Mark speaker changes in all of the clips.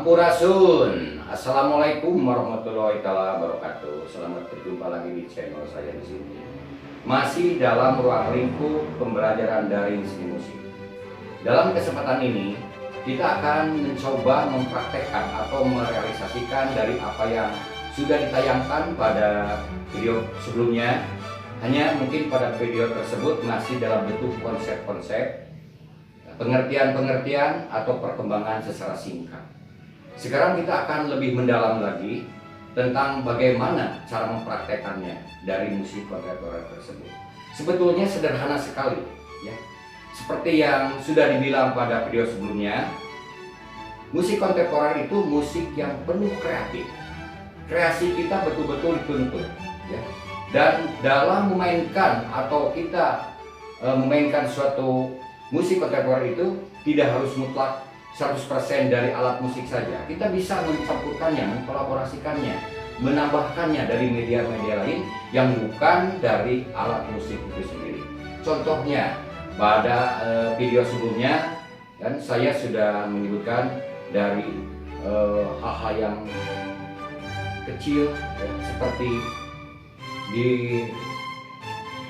Speaker 1: Sampurasun. Assalamualaikum warahmatullahi wabarakatuh. Selamat berjumpa lagi di channel saya di sini. Masih dalam ruang lingkup pembelajaran daring seni musik. Dalam kesempatan ini, kita akan mencoba mempraktekkan atau merealisasikan dari apa yang sudah ditayangkan pada video sebelumnya. Hanya mungkin pada video tersebut masih dalam bentuk konsep-konsep, pengertian-pengertian atau perkembangan secara singkat. Sekarang kita akan lebih mendalam lagi tentang bagaimana cara mempraktekannya dari musik kontemporer tersebut. Sebetulnya sederhana sekali, ya. Seperti yang sudah dibilang pada video sebelumnya, musik kontemporer itu musik yang penuh kreatif. Kreasi kita betul-betul dituntut, ya. Dan dalam memainkan atau kita memainkan suatu musik kontemporer itu tidak harus mutlak 100% dari alat musik saja. Kita bisa mencampurkannya, mengkolaborasikannya, menambahkannya dari media-media lain yang bukan dari alat musik itu sendiri. Contohnya pada video sebelumnya kan saya sudah menyebutkan dari hal-hal yang kecil, ya, seperti di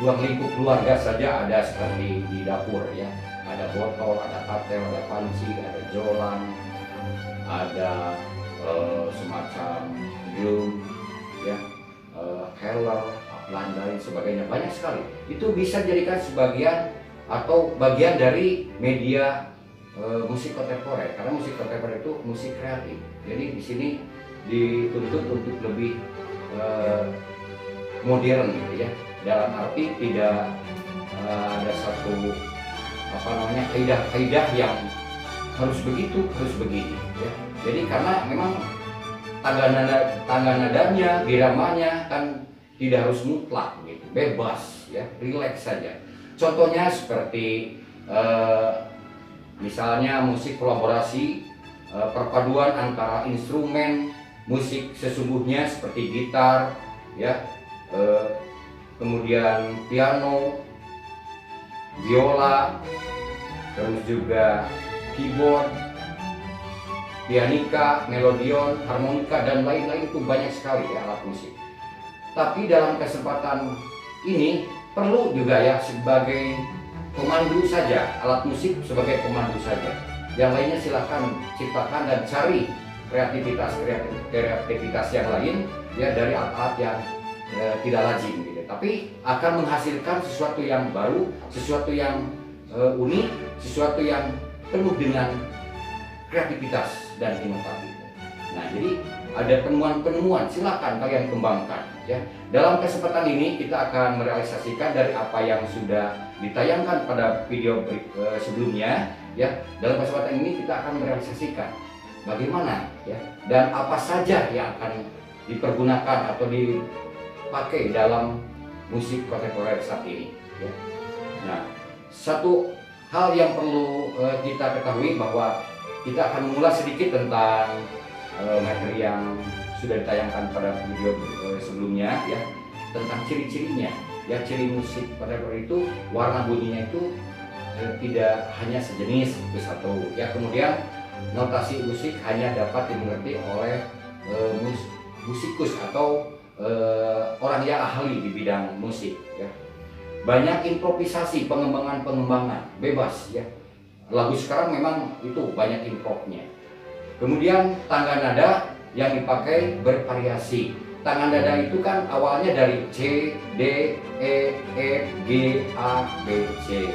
Speaker 1: ruang lingkup keluarga saja ada seperti di dapur, ya. Ada botol, ada katel, ada panci, ada jolang, ada semacam drum, ya, heller, dan sebagainya, banyak sekali. Itu bisa dijadikan sebagian atau bagian dari media musik kontemporer, karena musik kontemporer itu musik kreatif. Jadi di sini dituntut untuk lebih modern, gitu ya. Dalam arti tidak ada satu kaidah yang harus begitu, harus begini, ya. Jadi karena memang tangga nadanya, biramanya kan tidak harus mutlak, gitu, bebas, ya, rileks saja. Contohnya seperti misalnya musik kolaborasi, perpaduan antara instrumen musik sesungguhnya seperti gitar, ya, kemudian piano, biola, terus juga keyboard, pianika, melodion, harmonika, dan lain-lain. Itu banyak sekali, ya, alat musik. Tapi dalam kesempatan ini perlu juga, ya, sebagai pemandu saja, alat musik sebagai pemandu saja. Yang lainnya silahkan ciptakan dan cari kreativitas yang lain, ya, dari alat-alat yang tidak lazim, gitu. Tapi akan menghasilkan sesuatu yang baru, sesuatu yang unik, sesuatu yang penuh dengan kreativitas dan inovatif. Nah, jadi ada penemuan-penemuan, silakan kalian kembangkan, ya. Dalam kesempatan ini kita akan merealisasikan dari apa yang sudah ditayangkan pada video sebelumnya, ya. Dalam kesempatan ini kita akan merealisasikan bagaimana, ya, dan apa saja yang akan dipergunakan atau dipakai dalam musik kontemporer saat ini, ya. Nah, satu hal yang perlu kita ketahui bahwa kita akan mengulas sedikit tentang materi yang sudah ditayangkan pada video sebelumnya, ya, tentang ciri-cirinya, ya. Ciri musik kontemporer itu warna bunyinya itu tidak hanya sejenis itu satu, ya. Kemudian notasi musik hanya dapat dimengerti oleh musikus atau orang yang ahli di bidang musik, ya. Banyak improvisasi, pengembangan bebas, ya. Lagu sekarang memang itu banyak improvnya. Kemudian tangga nada yang dipakai bervariasi. Tangga nada itu kan awalnya dari C, D, E, F, G, A, B, C.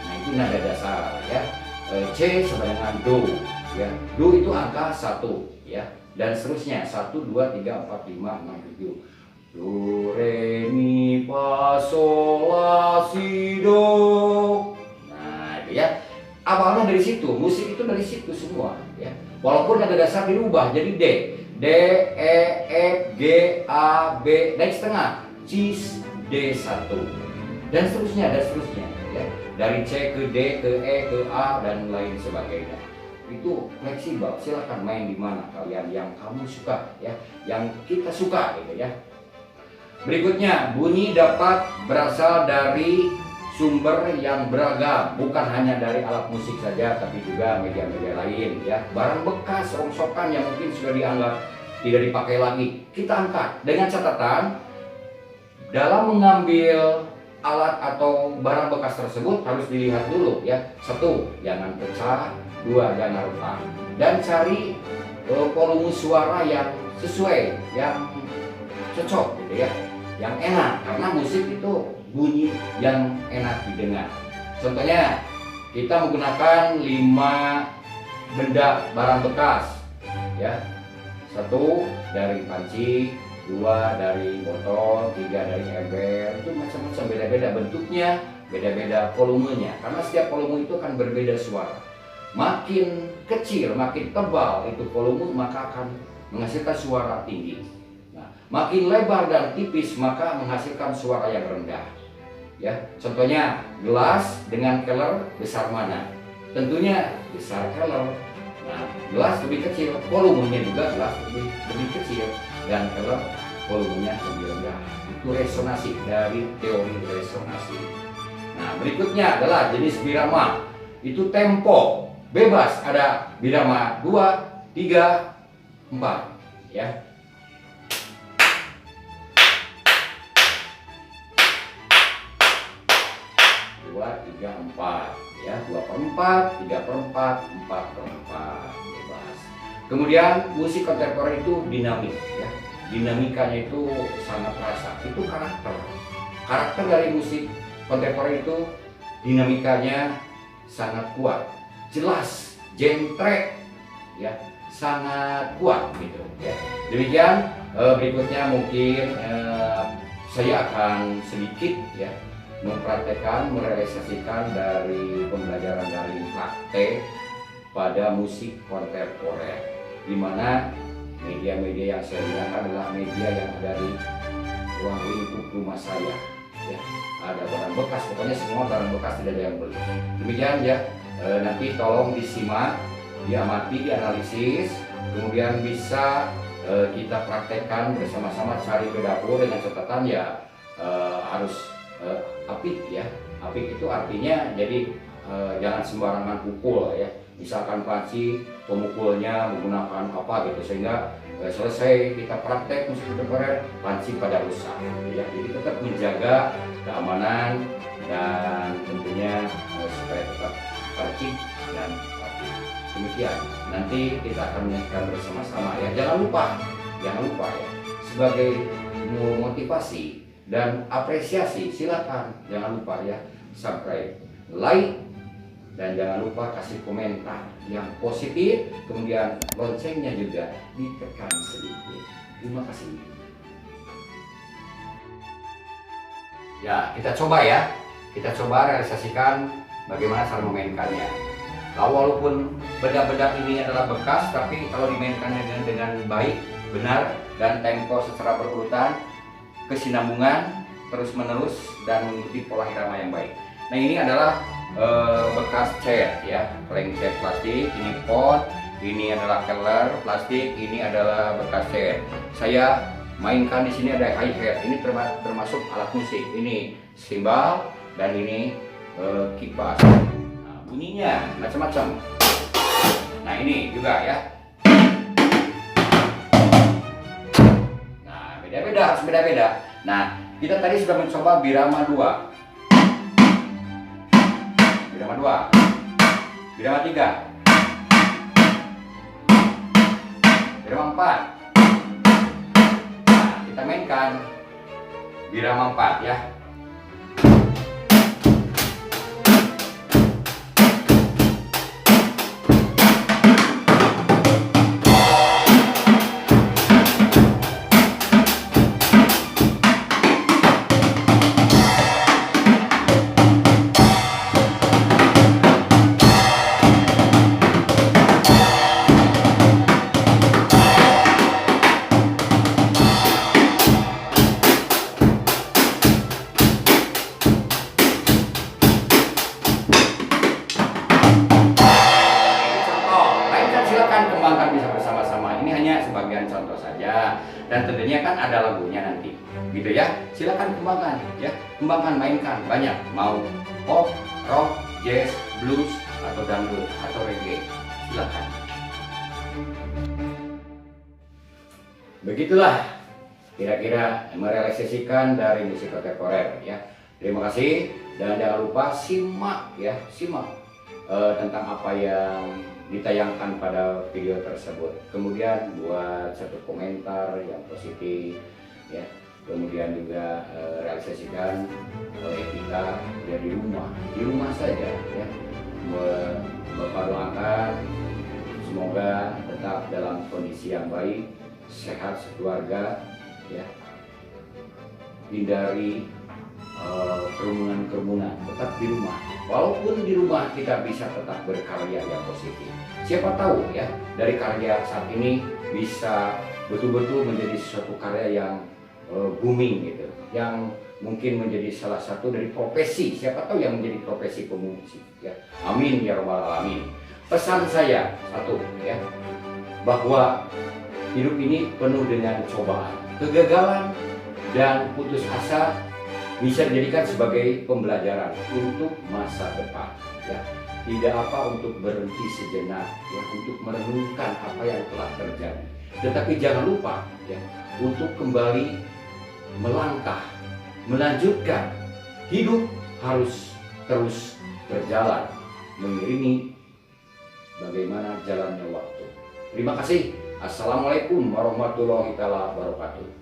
Speaker 1: Nah, itu nada dasar, ya. C sama dengan Do, ya. Do itu angka 1, ya. Dan seterusnya 1, 2, 3, 4, 5, 6, 7. Do, re, mi, fa, sol, la, si, do. Nah, itu, ya. Awalnya dari situ, musik itu dari situ semua, ya. Walaupun nada dasar dirubah jadi D, D, E, F, G, A, B, naik setengah, C, D1, dan seterusnya, ya. Dari C ke D, ke E, ke A, dan lain sebagainya. Itu fleksibel, silahkan main di mana kalian yang kamu suka, ya, yang kita suka, gitu, ya. Berikutnya, bunyi dapat berasal dari sumber yang beragam, bukan hanya dari alat musik saja, tapi juga media-media lain ya. Barang bekas, rongsokan yang mungkin sudah dianggap tidak dipakai lagi, kita angkat dengan catatan dalam mengambil alat atau barang bekas tersebut harus dilihat dulu ya. Satu, jangan pecah. Dua, jangan retak. Dan cari volume suara yang sesuai, yang cocok gitu ya, yang enak, karena musik itu bunyi yang enak didengar. Contohnya kita menggunakan 5 benda barang bekas ya. 1 dari panci, 2 dari botol, 3 dari ember. Itu macam-macam, beda-beda bentuknya, beda-beda volumenya, karena setiap volume itu akan berbeda suara. Makin kecil, makin tebal itu volume, maka akan menghasilkan suara tinggi. Nah, makin lebar dan tipis maka menghasilkan suara yang rendah. Ya, contohnya gelas dengan keler besar mana? Tentunya besar keler. Nah, gelas lebih kecil, volumenya juga gelas lebih kecil, dan keler volumenya lebih rendah. Itu resonansi dari teori resonansi. Nah, berikutnya adalah jenis birama. Itu tempo bebas, ada birama 2, 3, 4 ya. 2, 3, 4 ya, 2/4, 3/4, 4/4 bebas. Kemudian musik kontemporer itu dinamik ya. Dinamikanya itu sangat terasa. Itu karakter dari musik kontemporer itu dinamikanya sangat kuat, jelas, jentrek ya, sangat kuat gitu ya. Demikian berikutnya mungkin saya akan sedikit ya mempraktekkan, merealisasikan dari pembelajaran dari praktek pada musik kontemporer, di mana media-media yang saya gunakan adalah media yang ada di ruang lingkup rumah saya ya. Ada barang bekas, pokoknya semua barang bekas, tidak ada yang beli. Demikian ya. Nanti tolong disimak, diamati, dianalisis, kemudian bisa kita praktekkan bersama-sama, cari ke dapur dengan catatan ya harus apik ya. Apik itu artinya jadi jangan sembarangan pukul ya. Misalkan panci, pemukulnya menggunakan apa gitu, sehingga selesai kita praktek musik kontemporer panci pada rusak ya. Jadi tetap menjaga keamanan dan tentunya supaya tetap tertib dan rapi. Demikian, nanti kita akan menyaksikan bersama-sama ya. Jangan lupa ya, sebagai motivasi dan apresiasi, silakan jangan lupa ya subscribe, like, dan jangan lupa kasih komentar yang positif, kemudian loncengnya juga ditekan sedikit. Terima kasih. Ya, kita coba realisasikan bagaimana cara memainkannya. Walaupun benda-benda ini adalah bekas, tapi kalau dimainkannya dengan baik, benar, dan tempo secara berurutan, kesinambungan terus-menerus dan mengikuti pola irama yang baik. Nah, ini adalah bekas cat ya, kaleng cat plastik, ini pot, ini adalah keler plastik, ini adalah bekas cat. Saya mainkan di sini ada hi-hat, ini termasuk alat musik, ini simbal dan ini kipas. Nah, bunyinya macam-macam. Nah, ini juga ya. Nah, beda-beda, harus beda-beda. Nah, kita tadi sudah mencoba birama 2. Birama 2, birama 3, birama 4. Nah, kita mainkan birama 4 ya. dan tentunya kan ada lagunya nanti, gitu ya. Silakan kembangkan, ya, kembangkan, mainkan banyak, mau pop, rock, jazz, blues, atau dangdut, atau reggae, silakan. Begitulah kira-kira merealisasikan dari musik kontemporer, ya. Terima kasih dan jangan lupa simak tentang apa yang ditayangkan pada video tersebut. Kemudian buat satu komentar yang positif, ya. Kemudian juga realisasikan etika ya di rumah saja, ya. Bapak doakan semoga tetap dalam kondisi yang baik, sehat sekeluarga, ya. Hindari kerumunan, tetap di rumah. Walaupun di rumah kita bisa tetap berkarya yang positif. Siapa tahu ya, dari karya saat ini bisa betul-betul menjadi suatu karya yang booming gitu, yang mungkin menjadi salah satu dari profesi. Siapa tahu yang menjadi profesi pemusik, ya. Amin ya rabbal alamin. Pesan saya satu, ya, bahwa hidup ini penuh dengan cobaan, kegagalan, dan putus asa bisa dijadikan sebagai pembelajaran untuk masa depan, ya. Tidak apa untuk berhenti sejenak, ya, untuk merenungkan apa yang telah terjadi. Tetapi jangan lupa, ya, untuk kembali melangkah, melanjutkan hidup harus terus berjalan mengiringi bagaimana jalannya waktu. Terima kasih. Assalamualaikum warahmatullahi wabarakatuh.